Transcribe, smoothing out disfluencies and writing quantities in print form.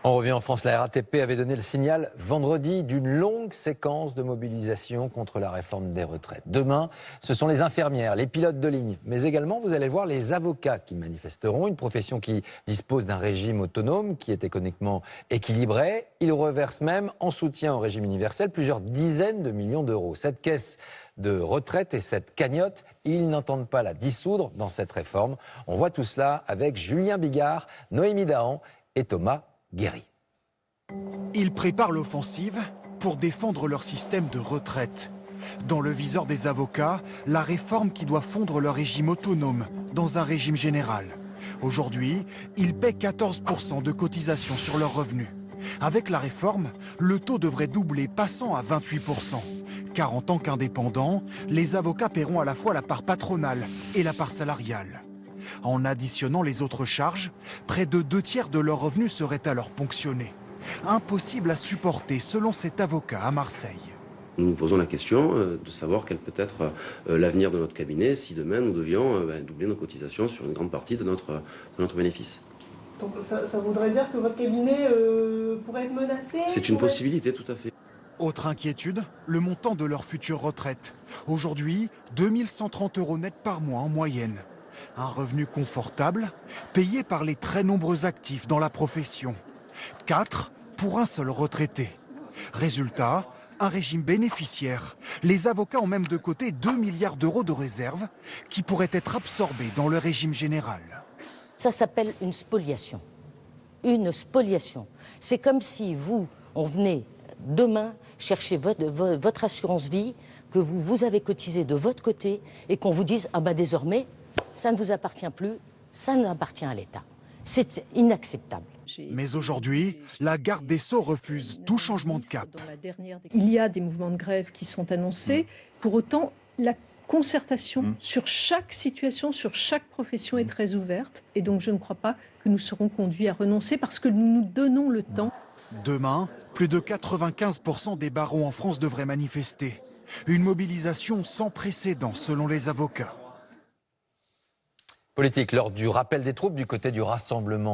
On revient en France, la RATP avait donné le signal vendredi d'une longue séquence de mobilisation contre la réforme des retraites. Demain, ce sont les infirmières, les pilotes de ligne, mais également, vous allez voir, les avocats qui manifesteront, une profession qui dispose d'un régime autonome, qui est économiquement équilibré. Ils reversent même, en soutien au régime universel, plusieurs dizaines de millions d'euros. Cette caisse de retraite et cette cagnotte, ils n'entendent pas la dissoudre dans cette réforme. On voit tout cela avec Julien Bigard, Noémie Dahan et Thomas Guéry. Ils préparent l'offensive pour défendre leur système de retraite. Dans le viseur des avocats, la réforme qui doit fondre leur régime autonome dans un régime général. Aujourd'hui, ils paient 14% de cotisation sur leurs revenus. Avec la réforme, le taux devrait doubler, passant à 28%. Car en tant qu'indépendants, les avocats paieront à la fois la part patronale et la part salariale. En additionnant les autres charges, près de 2/3 de leurs revenus seraient alors ponctionnés. Impossible à supporter selon cet avocat à Marseille. Nous nous posons la question de savoir quel peut être l'avenir de notre cabinet si demain nous devions doubler nos cotisations sur une grande partie de notre bénéfice. Donc ça voudrait dire que votre cabinet pourrait être menacé? C'est une possibilité, tout à fait. Autre inquiétude, le montant de leur future retraite. Aujourd'hui, 2130 € net par mois en moyenne. Un revenu confortable, payé par les très nombreux actifs dans la profession. 4 pour un seul retraité. Résultat, un régime bénéficiaire. Les avocats ont même de côté 2 milliards d'euros de réserves qui pourraient être absorbés dans le régime général. Ça s'appelle une spoliation. Une spoliation. C'est comme si on venait demain chercher votre assurance vie, que vous avez cotisé de votre côté et qu'on vous dise « Ah bah désormais, ça ne vous appartient plus, ça n'appartient à l'État ». C'est inacceptable. Mais aujourd'hui, la garde des Sceaux refuse tout changement de cap. Il y a des mouvements de grève qui sont annoncés. Pour autant, la concertation sur chaque situation, sur chaque profession est très ouverte. Et donc je ne crois pas que nous serons conduits à renoncer parce que nous nous donnons le temps. Demain, plus de 95% des barreaux en France devraient manifester. Une mobilisation sans précédent selon les avocats. Politique, lors du rappel des troupes du côté du Rassemblement.